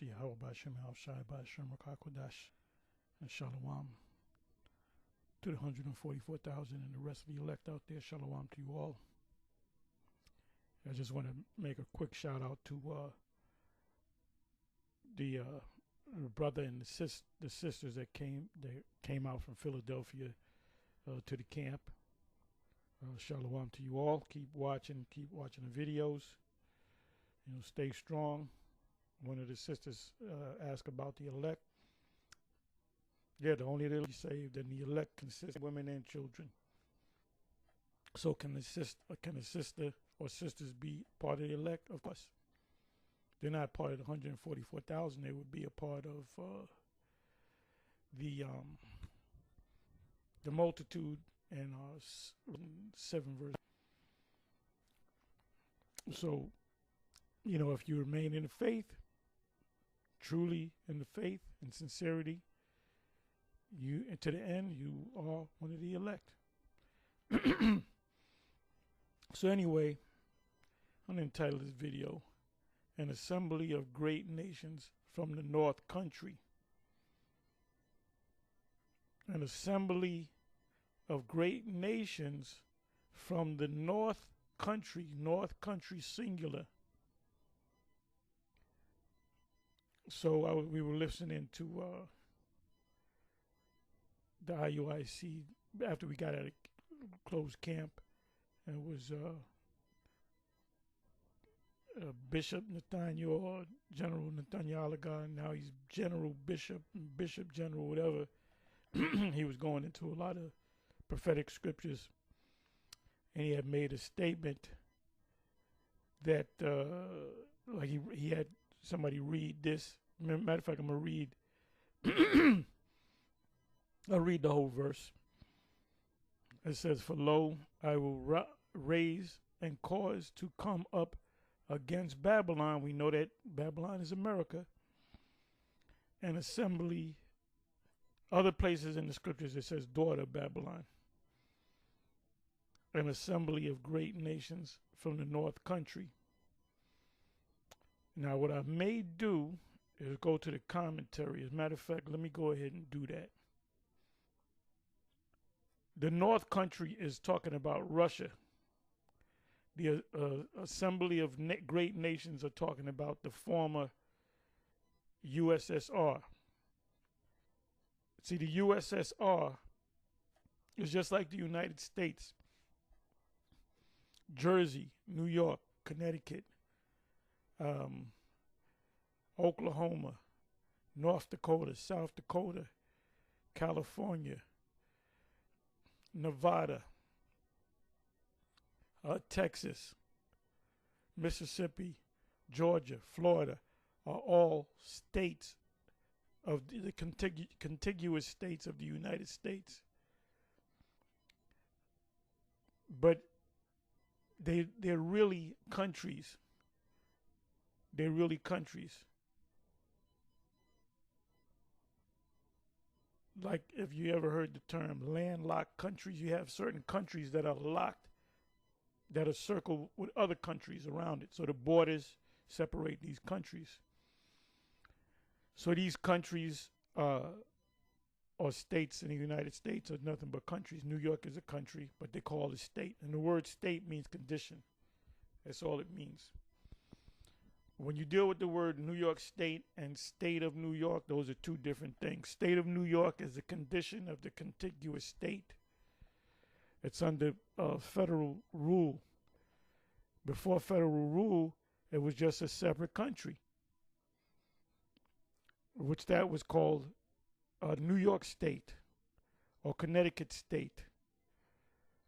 Yahawah, Qadash, and Shalom to the 144,000 and the rest of the elect out there. Shalom to you all. I just want to make a quick shout out to the brother and the sisters that came out from Philadelphia to the camp. Shalom to you all. Keep watching the videos. You know, stay strong. One of the sisters asked about the elect. Yeah, the only they'll be saved, and the elect consists of women and children. So can a sister or sisters be part of the elect? Of course. They're not part of the 144,000. They would be a part of the multitude and 7 verse. So, you know, if you remain in the faith, truly in the faith and sincerity, you, and to the end, you are one of the elect. So anyway, I'm going to entitle this video, An Assembly of Great Nations from the North Country. An assembly of great nations from the North Country singular. So we were listening to the IUIC after we got out of closed camp, and it was Bishop Nathaniel, or General Nathaniel Alaga, and now he's General Bishop General, whatever. He was going into a lot of prophetic scriptures, and he had made a statement that like he had somebody read this. Matter of fact, I'm gonna read. I'll read the whole verse. It says, "For lo, I will raise and cause to come up against Babylon." We know that Babylon is America. An assembly. Other places in the scriptures it says daughter Babylon. An assembly of great nations from the North Country. Now what I may do is go to the commentary. As a matter of fact, let me go ahead and do that. The North Country is talking about Russia. The assembly of great nations are talking about the former USSR. See, the USSR is just like the United States. Jersey, New York, Connecticut, Oklahoma, North Dakota, South Dakota, California, Nevada, Texas, Mississippi, Georgia, Florida are all states of the contiguous states of the United States. But they're really countries. They're really countries. Like if you ever heard the term landlocked countries, you have certain countries that are locked, that are circled with other countries around it. So the borders separate these countries. So these countries or states in the United States are nothing but countries. New York is a country, but they call it state. And the word state means condition. That's all it means. When you deal with the word New York State and state of New York, those are two different things. State of New York is the condition of the contiguous state. It's under federal rule. Before federal rule, it was just a separate country, which that was called New York State or Connecticut State.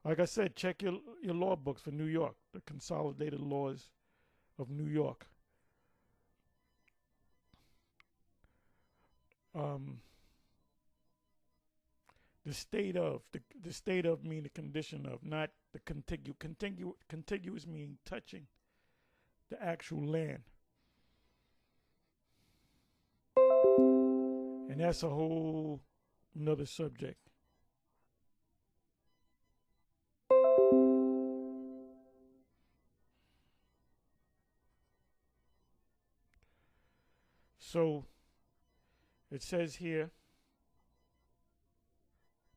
Like I said, check your law books for New York, the consolidated laws of New York. The state of mean the condition of, not the contiguous meaning touching the actual land. And that's a whole another subject. So it says here,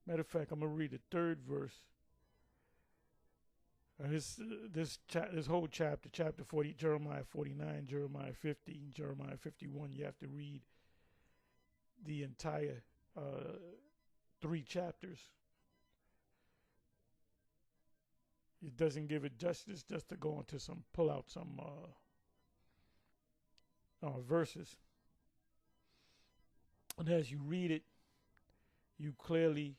matter of fact, I'm going to read the third verse. This whole chapter, chapter 40, Jeremiah 49, Jeremiah 50, Jeremiah 51, you have to read the entire 3 chapters. It doesn't give it justice just to go into pull out some verses. And as you read it, you clearly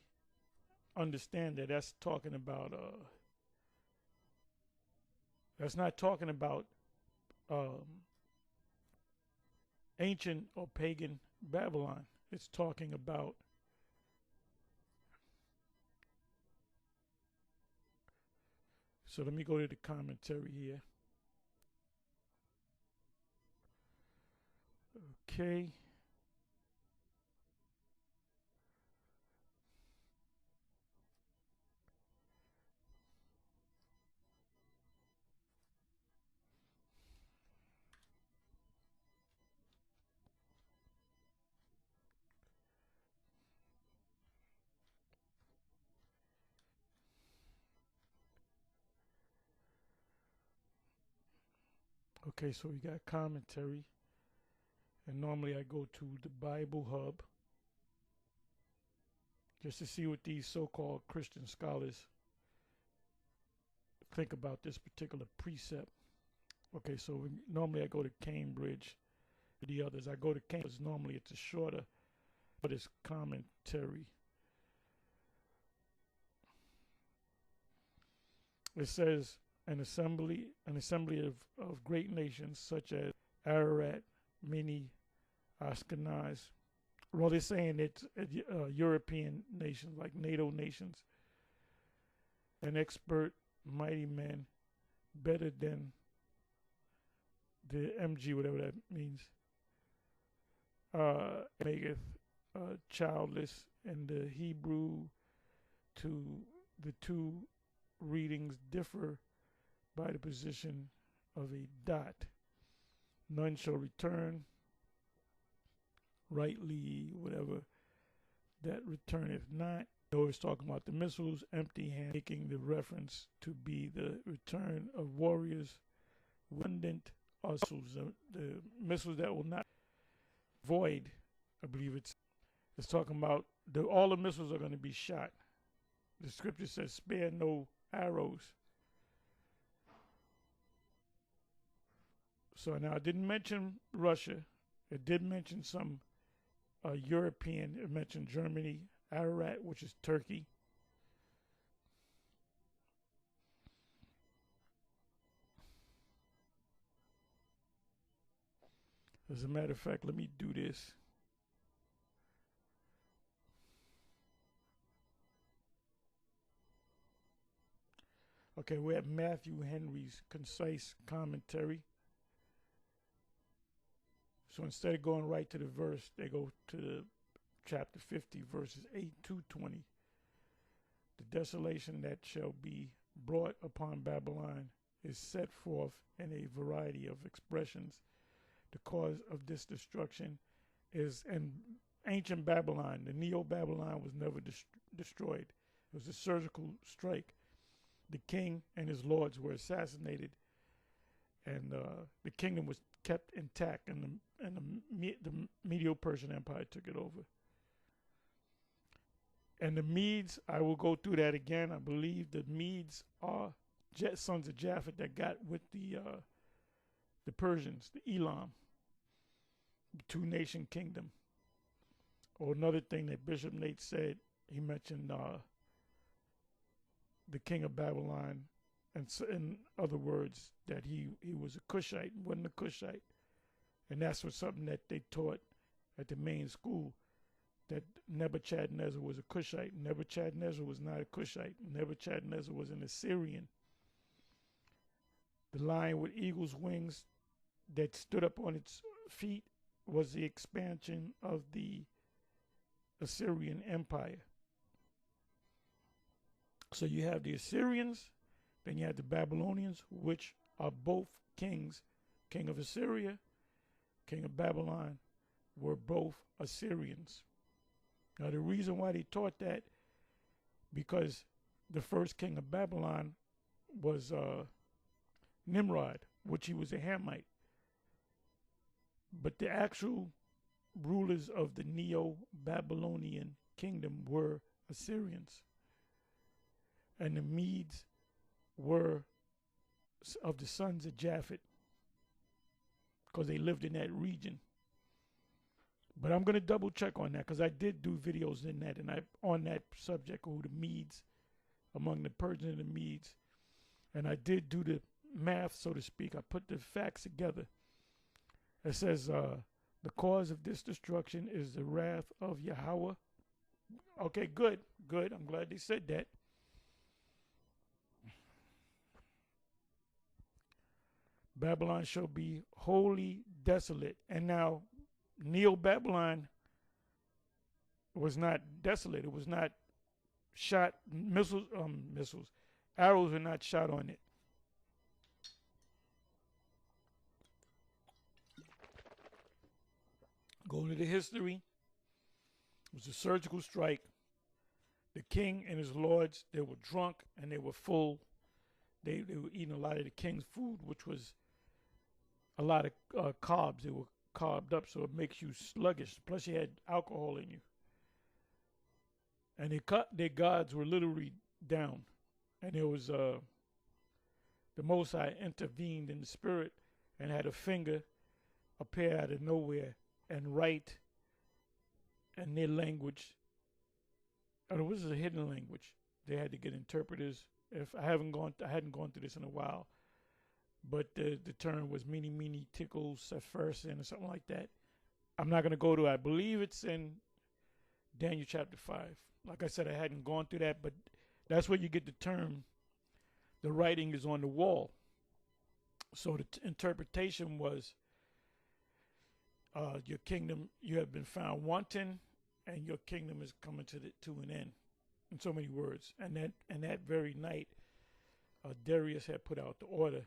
understand that that's talking about, that's not talking about ancient or pagan Babylon. It's talking about so let me go to the commentary here. Okay. Okay, so we got commentary, and normally I go to the Bible Hub just to see what these so-called Christian scholars think about this particular precept. Okay, so normally I go to Cambridge. The others, I go to Cambridge. Normally it's a shorter, but it's commentary. It says, an assembly of great nations such as Ararat, Mini, Ashkenaz. Well, they're saying it's European nations, like NATO nations. An expert, mighty men, better than the MG, whatever that means. Maketh childless, and the Hebrew to the 2 readings differ by the position of a dot. None shall return rightly, whatever that returneth not. Always talking about the missiles, empty hand, making the reference to be the return of warriors, abundant missiles, the missiles that will not void. I believe it's talking about all the missiles are going to be shot. The scripture says, spare no arrows. So now I didn't mention Russia. It did mention some European. It mentioned Germany, Ararat, which is Turkey. As a matter of fact, let me do this. Okay, we have Matthew Henry's concise commentary. So instead of going right to the verse, they go to chapter 50, verses 8 to 20. The desolation that shall be brought upon Babylon is set forth in a variety of expressions. The cause of this destruction is in ancient Babylon. The Neo-Babylon was never destroyed. It was a surgical strike. The king and his lords were assassinated, and the kingdom was kept intact, and the Medo-Persian Empire took it over. And the Medes, I will go through that again. I believe the Medes are sons of Japhet that got with the Persians, the Elam, the 2-nation kingdom. Or another thing that Bishop Nate said, he mentioned the king of Babylon, and so, in other words, that he was a Cushite, wasn't a Cushite. And that's what something that they taught at the main school, that Nebuchadnezzar was a Cushite. Nebuchadnezzar was not a Cushite. Nebuchadnezzar was an Assyrian. The lion with eagle's wings that stood up on its feet was the expansion of the Assyrian Empire. So you have the Assyrians, then you have the Babylonians, which are both kings, king of Assyria, king of Babylon, were both Assyrians. Now the reason why they taught that, because the first king of Babylon was Nimrod, which he was a Hamite. But the actual rulers of the Neo-Babylonian kingdom were Assyrians. And the Medes were of the sons of Japhet, because they lived in that region. But I'm going to double check on that, because I did do videos in that, and on that subject, who the Medes, among the Persians and the Medes. And I did do the math, so to speak. I put the facts together. It says the cause of this destruction is the wrath of Yahawah. Okay, good. I'm glad they said that. Babylon shall be wholly desolate. And now, Neo-Babylon was not desolate. It was not shot, arrows were not shot on it. Going to the history, it was a surgical strike. The king and his lords, they were drunk and they were full. They were eating a lot of the king's food, which was a lot of carbs. They were carved up, so it makes you sluggish. Plus, you had alcohol in you. And their gods were literally down. And it was the Most High intervened in the spirit and had a finger appear out of nowhere and write in their language. And it was a hidden language. They had to get interpreters. If I hadn't gone through this in a while, but the term was mini tickle sefirsin or something like that. I'm not going to go to it. I believe it's in Daniel chapter 5. Like I said, I hadn't gone through that, but that's where you get the term. The writing is on the wall. So the interpretation was, your kingdom, you have been found wanting, and your kingdom is coming to an end. In so many words. And that very night, Darius had put out the order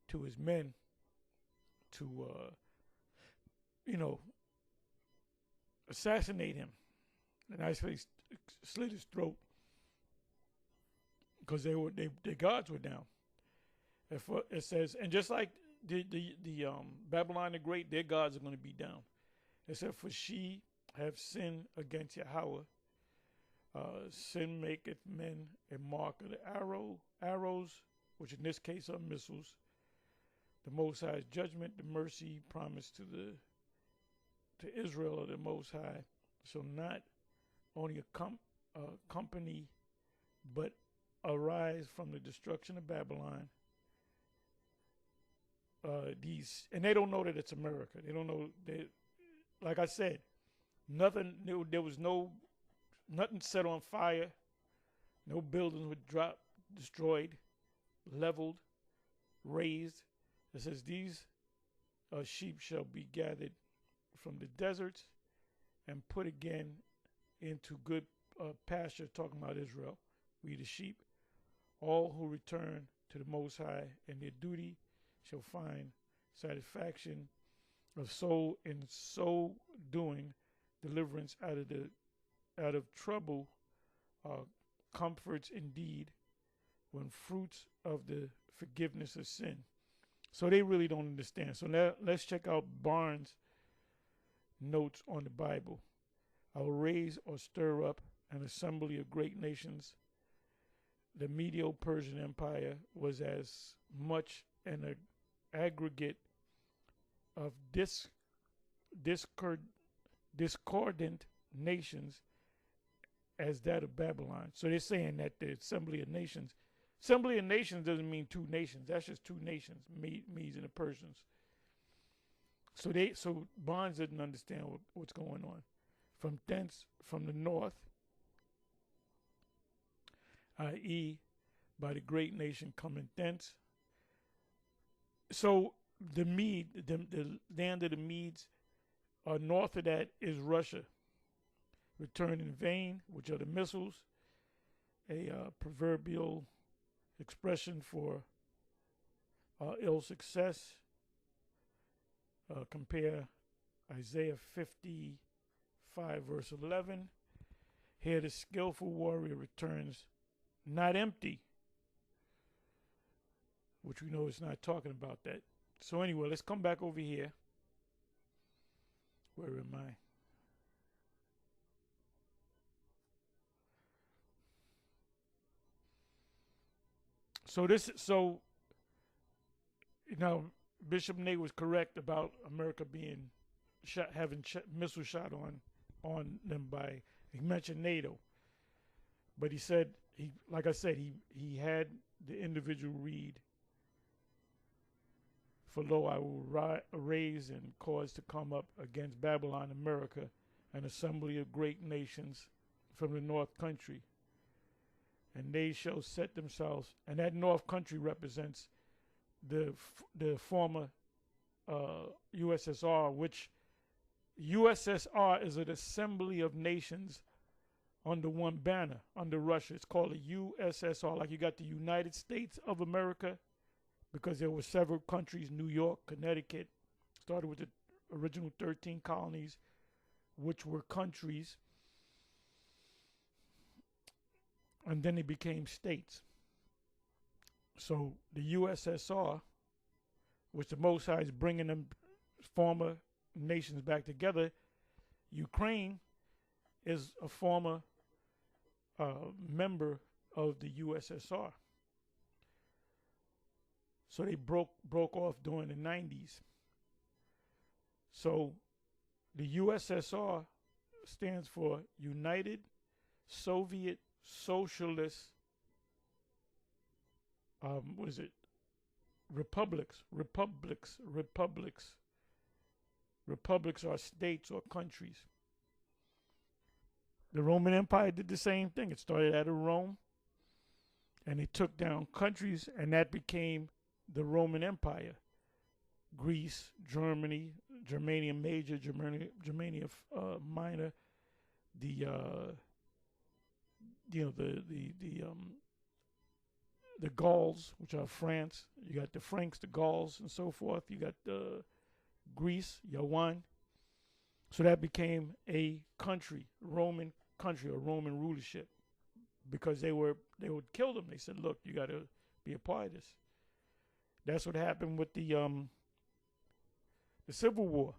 to his men to, assassinate him. And I slit his throat, because their gods were down. It says, and just like the Babylon the Great, their gods are going to be down. It said, for she have sinned against Yahawah. Sin maketh men a mark of the arrows, which in this case are missiles. The Most High's judgment, the mercy promised to Israel of the Most High, shall not only accompany, but arise from the destruction of Babylon. And they don't know that it's America. They don't know that, like I said, nothing. There was nothing set on fire. No buildings were dropped, destroyed, leveled, razed. It says, these sheep shall be gathered from the deserts and put again into good pasture, talking about Israel, we the sheep. All who return to the Most High and their duty shall find satisfaction of soul, in so doing deliverance out of trouble, comforts indeed, when fruits of the forgiveness of sin. So they really don't understand. So now let's check out Barnes' notes on the Bible. I will raise or stir up an assembly of great nations. The Medo-Persian Empire was as much an aggregate of discordant nations as that of Babylon. So they're saying that the Assembly of Nations doesn't mean two nations. That's just two nations, Medes and the Persians. So Barnes didn't understand what's going on. From thence, from the north, i.e., by the great nation coming thence. So the land of the Medes, north of that is Russia. Return in vain, which are the missiles, a proverbial expression for ill success. Compare Isaiah 55 verse 11. Here the skillful warrior returns not empty, which we know it's not talking about that. So anyway, let's come back over here. Where am I? So now Bishop Nate was correct about America being having missile shot on them by, he mentioned NATO, but he said like I said, he had the individual read, for lo, I will raise and cause to come up against Babylon, America, an assembly of great nations from the north country. And they shall set themselves, and that north country represents the former USSR, which USSR is an assembly of nations under one banner, under Russia. It's called a USSR, like you got the United States of America, because there were several countries, New York, Connecticut, started with the original 13 colonies, which were countries, and then they became states. So the USSR, which the Most High is bringing them former nations back together. Ukraine is a former member of the USSR. So they broke off during the 90s. So the USSR stands for United Soviet Socialist, what is it? Republics are states or countries. The Roman Empire did the same thing. It started out of Rome, and they took down countries, and that became the Roman Empire. Greece, Germany, Germania Major, Germania Minor, the Gauls, which are France. You got the Franks, the Gauls, and so forth. You got Greece, Yahawan. So that became a country, Roman country or Roman rulership, because they would kill them. They said, "Look, you got to be a part of this." That's what happened with the Civil War.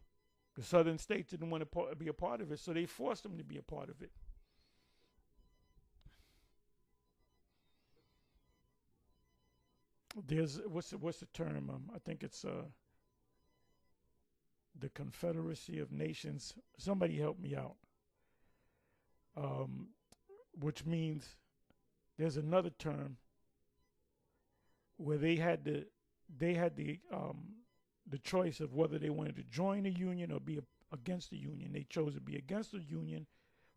The southern states didn't want to be a part of it, so they forced them to be a part of it. There's what's the term? I think it's the Confederacy of Nations. Somebody help me out. Which means there's another term where they had the choice of whether they wanted to join the union or be against the union. They chose to be against the union,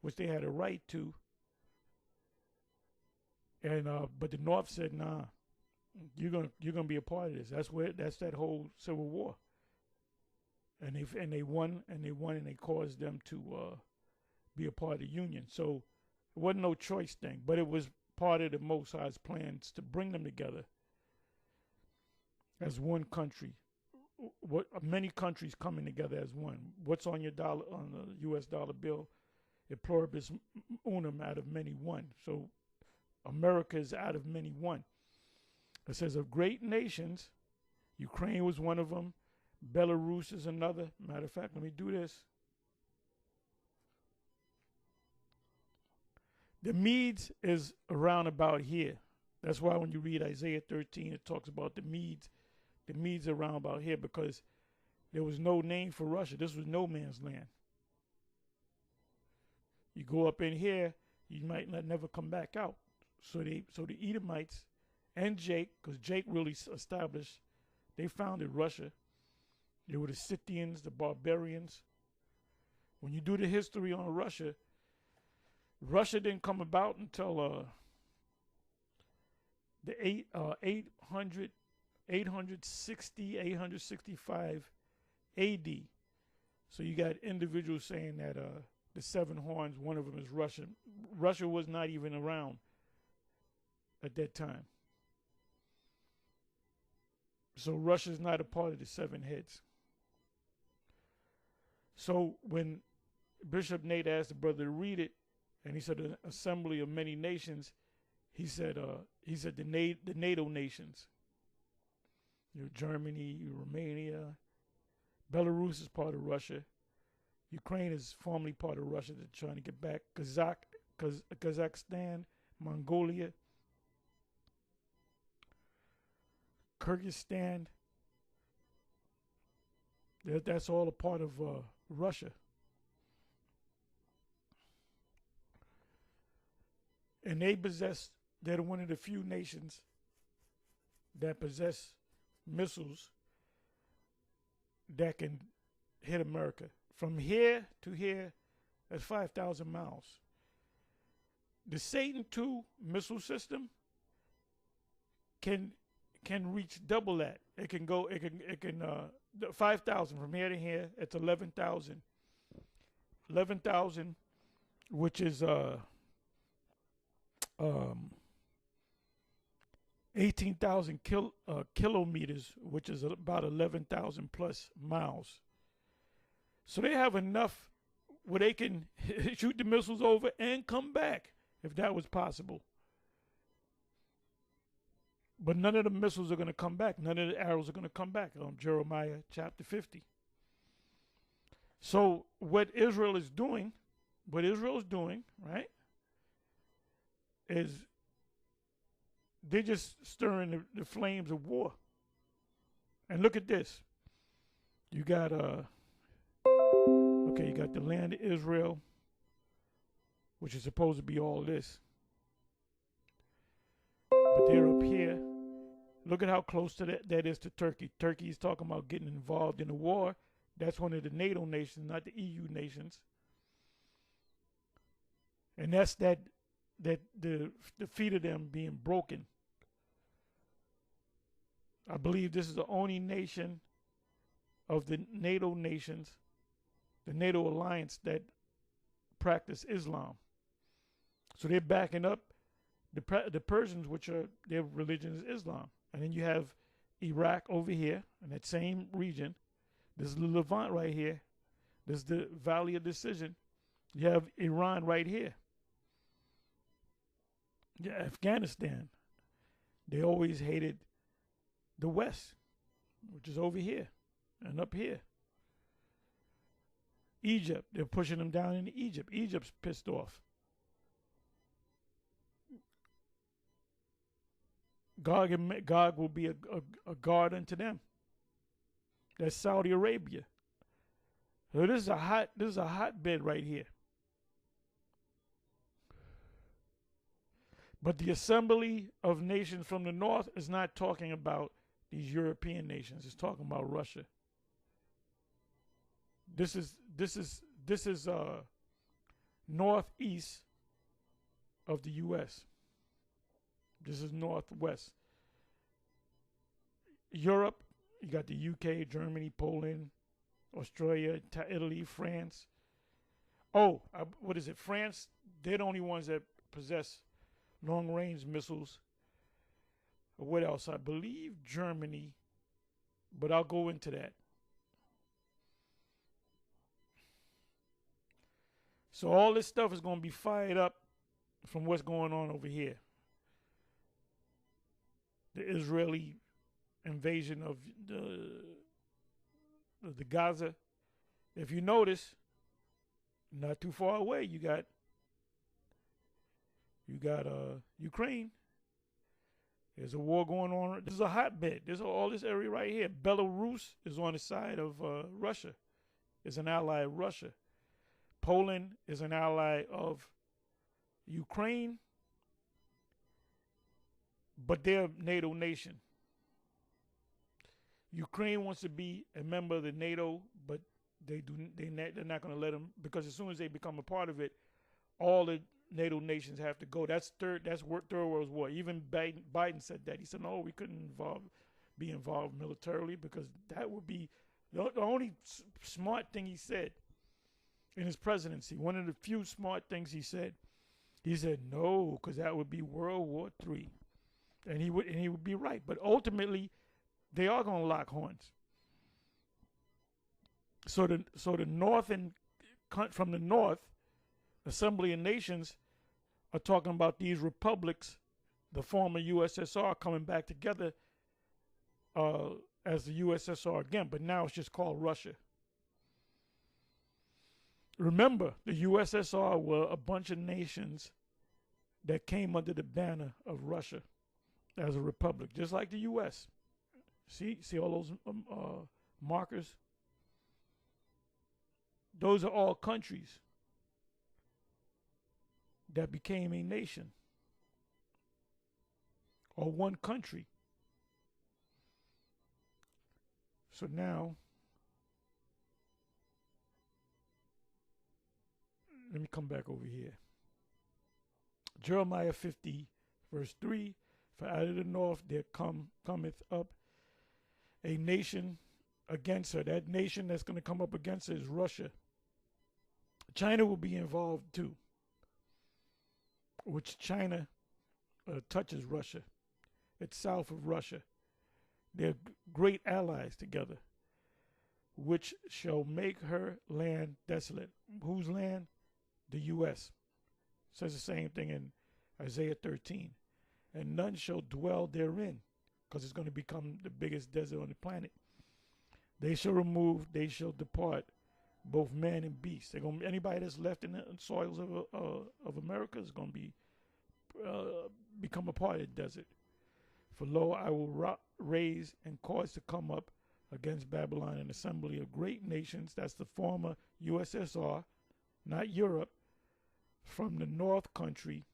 which they had a right to. And but the North said, "Nah, you're gonna be a part of this." That's that whole Civil War. And they won, and they caused them to be a part of the union. So it wasn't no choice thing, but it was part of the Most High's plans to bring them together as one country. What many countries coming together as one. What's on your dollar, on the U.S. dollar bill? E pluribus unum, out of many one. So America is out of many one. It says of great nations, Ukraine was one of them. Belarus is another. Matter of fact, let me do this. The Medes is around about here. That's why when you read Isaiah 13, it talks about the Medes. The Medes around about here, because there was no name for Russia. This was no man's land. You go up in here, you might never come back out. So the Edomites and Jake, because Jake really established, they founded Russia. They were the Scythians, the barbarians. When you do the history on Russia, Russia didn't come about until the 865 AD. So you got individuals saying that the seven horns, one of them is Russia. Russia was not even around at that time. So Russia's not a part of the seven heads. So when Bishop Nate asked the brother to read it, and he said an assembly of many nations, he said the NATO nations. Germany, Romania, Belarus is part of Russia. Ukraine is formerly part of Russia. They're trying to get back. Kazakhstan, Mongolia, Kyrgyzstan. That's all a part of Russia. And they're one of the few nations that possess missiles that can hit America. From here to here, that's 5,000 miles. The Satan II missile system can reach double that. It can 5,000 from here to here. It's 11,000. 11,000, which is 18,000 kilometers, which is about 11,000 plus miles. So they have enough where they can shoot the missiles over and come back, if that was possible. But none of the missiles are going to come back. None of the arrows are going to come back. Jeremiah chapter 50. So what Israel is doing, right, is they're just stirring the flames of war. And look at this. You got you got the land of Israel, which is supposed to be all this. But they're up here. Look at how close to that is to Turkey. Turkey is talking about getting involved in a war. That's one of the NATO nations, not the EU nations. And that's the feet of them being broken. I believe this is the only nation of the NATO nations, the NATO alliance, that practice Islam. So they're backing up the Persians, which are their religion is Islam. And then you have Iraq over here in that same region. This is the Levant right here. This is the Valley of Decision. You have Iran right here. Yeah, Afghanistan. They always hated the West, which is over here and up here. Egypt, they're pushing them down into Egypt. Egypt's pissed off. Gog will be a guard unto them. That's Saudi Arabia. So this is a hotbed right here. But the assembly of nations from the north is not talking about these European nations. It's talking about Russia. This is northeast of the U.S. This is northwest. Europe, you got the UK, Germany, Poland, Australia, Italy, France. Oh, what is it? France, they're the only ones that possess long-range missiles. What else? I believe Germany, but I'll go into that. So all this stuff is going to be fired up from what's going on over here. The Israeli invasion of the Gaza. If you notice, not too far away, you got Ukraine. There's a war going on. This is a hotbed. There's all this area right here. Belarus is on the side of Russia. It's an ally of Russia. Poland is an ally of Ukraine, but they're a NATO nation. Ukraine wants to be a member of the NATO, but they're not going to let them, because as soon as they become a part of it, all the NATO nations have to go. That's Third World War. Even Biden said that. He said, no, we couldn't be involved militarily, because that would be the only smart thing he said in his presidency. One of the few smart things he said. He said no, because that would be World War III, and he would be right. But ultimately, they are going to lock horns. So the northern from the north, Assembly of Nations are talking about these republics, the former USSR, coming back together as the USSR again, but now it's just called Russia. Remember, the USSR were a bunch of nations that came under the banner of Russia as a republic, just like the U.S. See all those markers? Those are all countries that became a nation or one country. So now, let me come back over here. Jeremiah 50, verse 3, for out of the north there cometh up a nation against her. That nation that's going to come up against her is Russia. China will be involved too, which China touches Russia. It's south of Russia. They're great allies together, which shall make her land desolate. Whose land? The U.S. Says the same thing in Isaiah 13. And none shall dwell therein, because it's going to become the biggest desert on the planet. They shall remove, they shall depart, both man and beast. They're going to, anybody that's left in the soils of America is going to be become a part of the desert. For lo, I will raise and cause to come up against Babylon an assembly of great nations. That's the former USSR, not Europe, from the north country,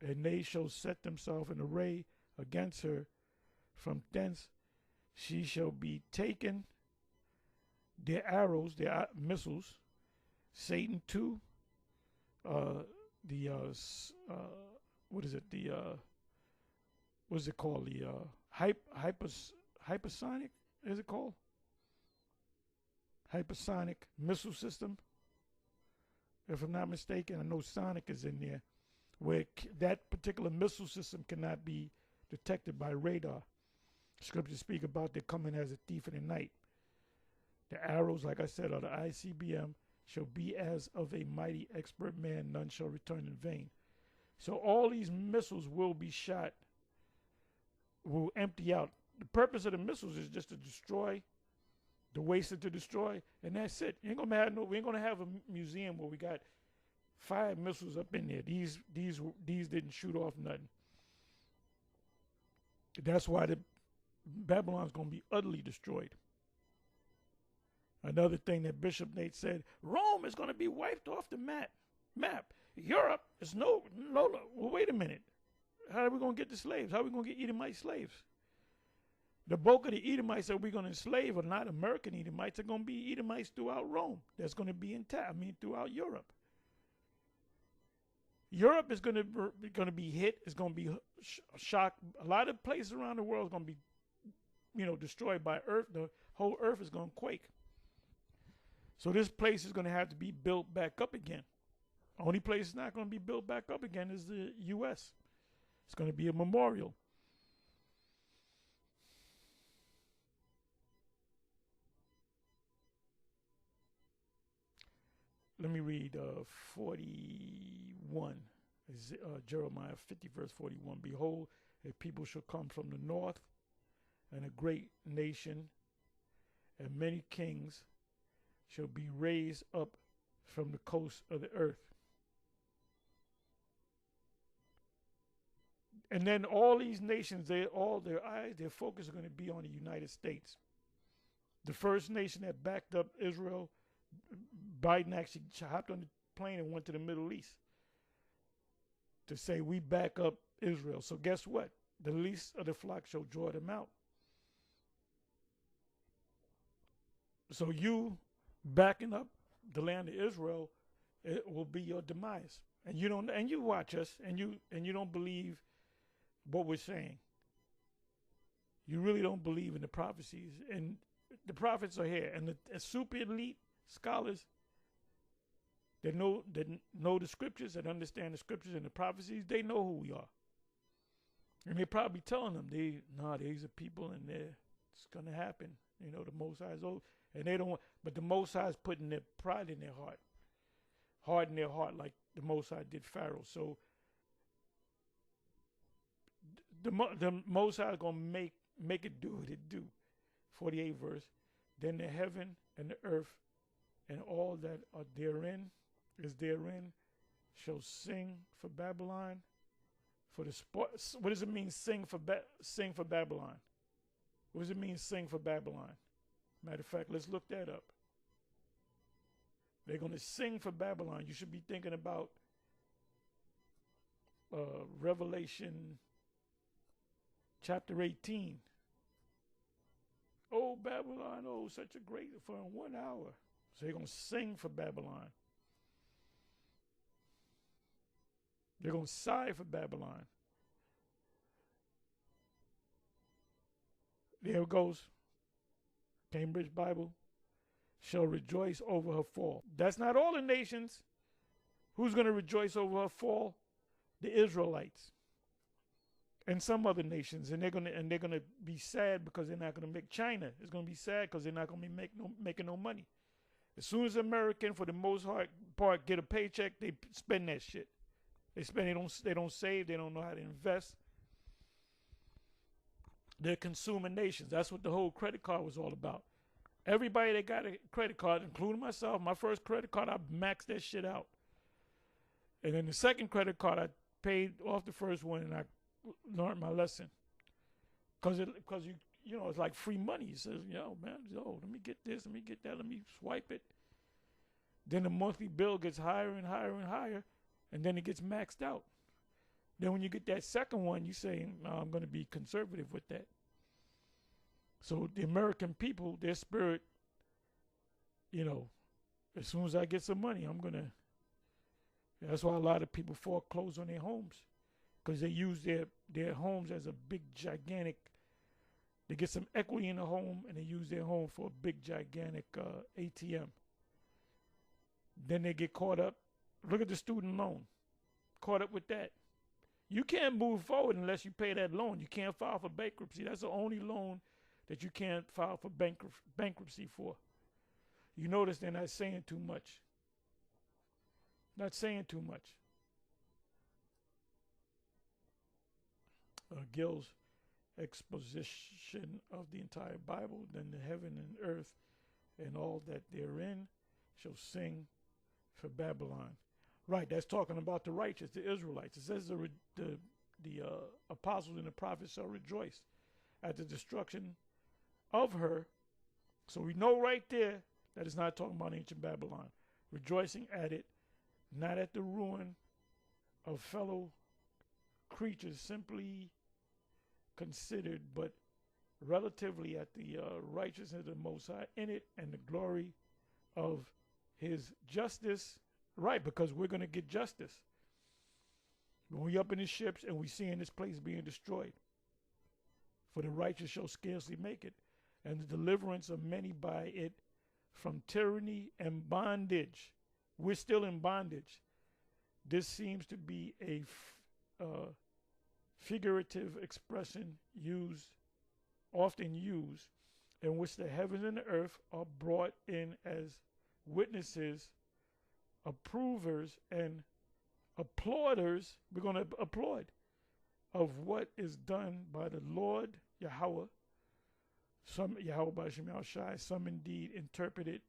and they shall set themselves in array against her. From thence she shall be taken, their arrows, their missiles, Satan too, what is it? What is it called? The hypersonic, is it called? Hypersonic missile system, if I'm not mistaken. I know sonic is in there, where that particular missile system cannot be detected by radar. Scriptures speak about they're coming as a thief in the night. The arrows, like I said, are the ICBM, shall be as of a mighty expert man, none shall return in vain. So all these missiles will be shot, will empty out. The purpose of the missiles is just to destroy, to waste it to destroy, and that's it. We ain't gonna have a museum where we got 5 missiles up in there. These didn't shoot off nothing. That's why the Babylon's gonna be utterly destroyed. Another thing that Bishop Nate said, Rome is gonna be wiped off the map. Europe is no. Well, wait a minute. How are we gonna get the slaves? How are we gonna get Edomite slaves? The bulk of the Edomites that we're gonna enslave are not American Edomites. They're gonna be Edomites throughout Rome. That's gonna be intact. Throughout Europe. Europe is gonna be hit. It's gonna be shocked. A lot of places around the world is gonna be, destroyed by earth. The whole earth is gonna quake. So this place is gonna have to be built back up again. Only place it's not gonna be built back up again is the U.S. It's gonna be a memorial. Let me read 41, Jeremiah 50, verse 41. Behold, a people shall come from the north, and a great nation, and many kings shall be raised up from the coast of the earth. And then all these nations, their focus are going to be on the United States. The first nation that backed up Israel, Biden actually hopped on the plane and went to the Middle East to say, we back up Israel. So guess what? The least of the flock shall draw them out. So you backing up the land of Israel, it will be your demise. And you watch us and you don't believe what we're saying. You really don't believe in the prophecies. And the prophets are here. And the super elite scholars that know the scriptures, that understand the scriptures and the prophecies, they know who we are. And they're probably telling them, these are people and it's going to happen. The Most High is old. And they don't want, But the Most High is putting their pride in their heart, harden their heart like the Most High did Pharaoh. So the Most High is going to make it do what it do. 48 verse. Then the heaven and the earth and all that are therein shall sing for Babylon. For the what does it mean sing for Babylon? What does it mean sing for Babylon? Matter of fact, let's look that up. They're going to sing for Babylon. You should be thinking about Revelation chapter 18. Oh, Babylon, oh, such a great, for 1 hour. So they're going to sing for Babylon. They're going to sigh for Babylon. There it goes. Cambridge Bible. Shall rejoice over her fall. That's not all the nations. Who's going to rejoice over her fall? The Israelites and some other nations, and they're gonna be sad because they're not gonna make. China is gonna be sad because they're not gonna be making no money. As soon as American, for the most part, get a paycheck, they spend that shit. They spend. They don't save. They don't know how to invest. They're consuming nations. That's what the whole credit card was all about. Everybody that got a credit card, including myself, my first credit card, I maxed that shit out. And then the second credit card, I paid off the first one, and I learned my lesson. Because it's like free money. It says, let me get this, let me get that, let me swipe it. Then the monthly bill gets higher and higher and higher, and then it gets maxed out. Then when you get that second one, you say, no, I'm going to be conservative with that. So the American people, their spirit, as soon as I get some money, I'm going to. That's why a lot of people foreclose on their homes, because they use their homes as a big, gigantic. They get some equity in the home, and they use their home for a big, gigantic ATM. Then they get caught up. Look at the student loan. Caught up with that. You can't move forward unless you pay that loan. You can't file for bankruptcy. That's the only loan that you can't file for bankruptcy for. You notice they're not saying too much. Not saying too much. Gil's exposition of the entire Bible, then the heaven and earth and all that therein shall sing for Babylon. Right, that's talking about the righteous, the Israelites. It says the apostles and the prophets shall rejoice at the destruction of her. So we know right there that it's not talking about ancient Babylon. Rejoicing at it, not at the ruin of fellow creatures simply considered, but relatively at the righteousness of the Most High in it and the glory of his justice. Right, because we're going to get justice. When we up in the ships and we seeing this place being destroyed, for the righteous shall scarcely make it, and the deliverance of many by it from tyranny and bondage. We're still in bondage. This seems to be a figurative expression often used, in which the heavens and the earth are brought in as witnesses, approvers, and applauders. We're going to applaud of what is done by the Lord Yahawah. Some Yahawah, some indeed interpreted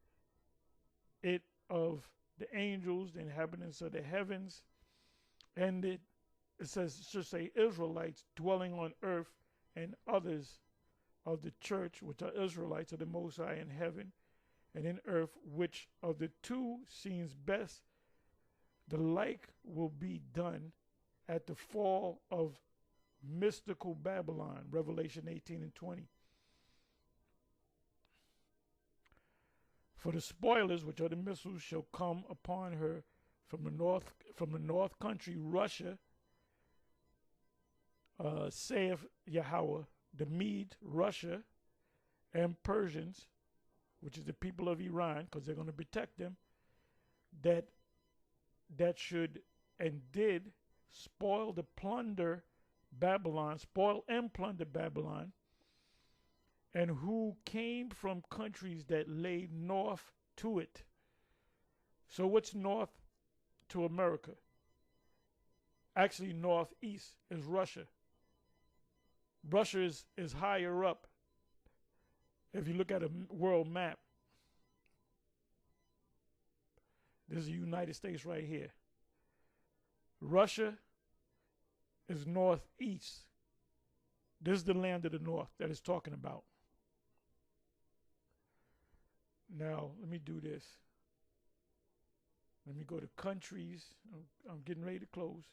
it of the angels, the inhabitants of the heavens, and it should say Israelites dwelling on earth, and others of the church, which are Israelites of the Most High in heaven and in earth, which of the two seems best. The like will be done at the fall of mystical Babylon, Revelation 18 and 20. For the spoilers, which are the missiles, shall come upon her from the north country, Russia, saith Yahawah, the Mede, Russia, and Persians, which is the people of Iran, because they're going to protect them, that should and did spoil and plunder Babylon, and who came from countries that lay north to it. So what's north to America? Actually, northeast is Russia. Russia is higher up if you look at a world map. This is the United States right here. Russia is northeast. This is the land of the north that it's talking about. Now, let me do this. Let me go to countries. I'm getting ready to close.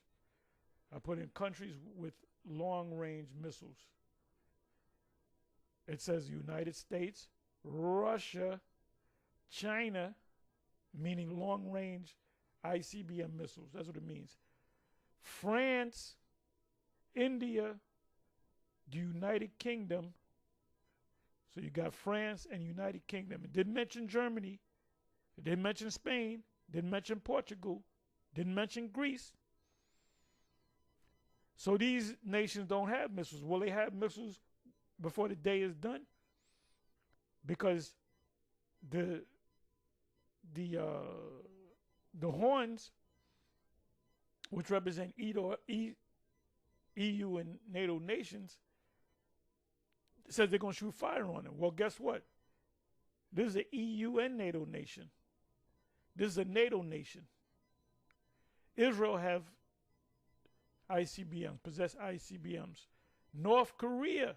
I put in countries with long-range missiles. It says United States, Russia, China, meaning long-range ICBM missiles. That's what it means. France, India, the United Kingdom. So you got France and United Kingdom. It didn't mention Germany. It didn't mention Spain. Didn't mention Portugal. Didn't mention Greece. So these nations don't have missiles. Will they have missiles before the day is done? Because the horns, which represent EU and NATO nations, says they're going to shoot fire on them. Well, guess what? This is an EU and NATO nation. This is a NATO nation. Israel have ICBMs, possess ICBMs. North Korea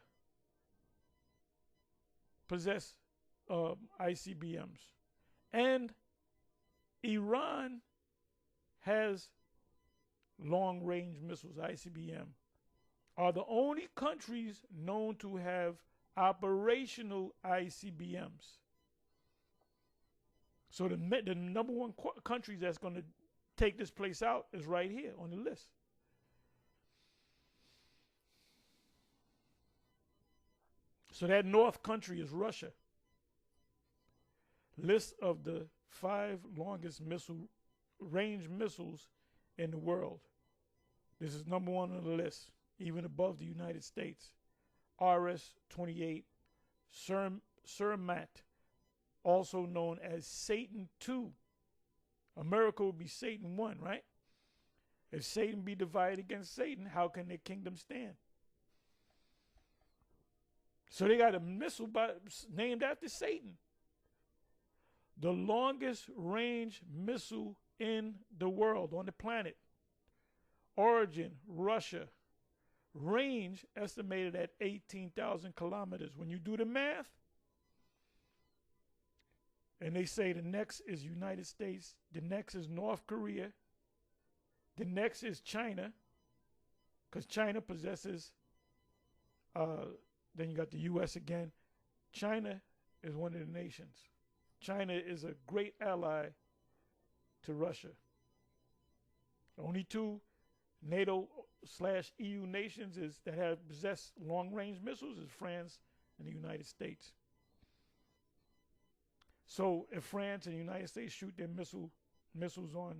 possess ICBMs. And Iran has long-range missiles, ICBM, are the only countries known to have operational ICBMs. So the number one country that's going to take this place out is right here on the list. So that north country is Russia. List of the 5 longest range missiles in the world. This is number 1 on the list, even above the United States. RS-28 Cermat, also known as Satan II. America would be Satan 1, right? If Satan be divided against Satan, how can their kingdom stand? So they got a missile named after Satan. The longest range missile in the world, on the planet. Origin, Russia. Range estimated at 18,000 kilometers. When you do the math, and they say the next is United States, the next is North Korea, the next is China, because China possesses, then you got the U.S. again. China is one of the nations. China is a great ally to Russia. The only 2 NATO/EU nations that have possessed long-range missiles is France and the United States. So if France and the United States shoot their missiles on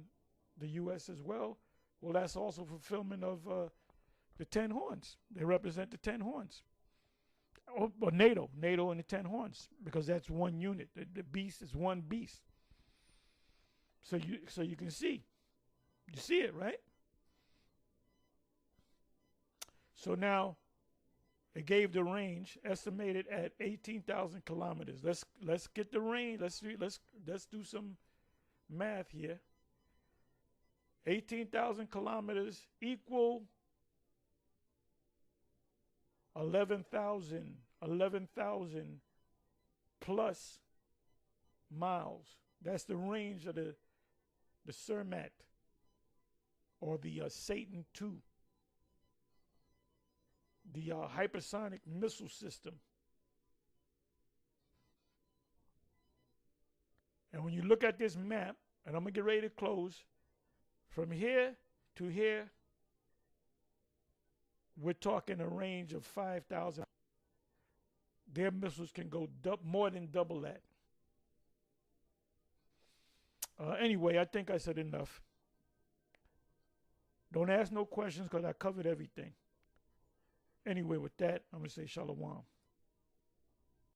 the U.S. as well, well, that's also fulfillment of the 10 horns. They represent the 10 horns. Or NATO and the 10 horns, because that's one unit. The beast is one beast. So you can see. You see it, right? So now it gave the range estimated at 18,000 kilometers. Let's get the range. Let's do some math here. 18,000 kilometers equal 11,000 plus miles. That's the range of the Cermat, or the Satan II, the hypersonic missile system. And when you look at this map, and I'm going to get ready to close, from here to here, we're talking a range of 5,000. Their missiles can go more than double that. Anyway, I think I said enough. Don't ask no questions because I covered everything. Anyway, with that, I'm going to say shalom.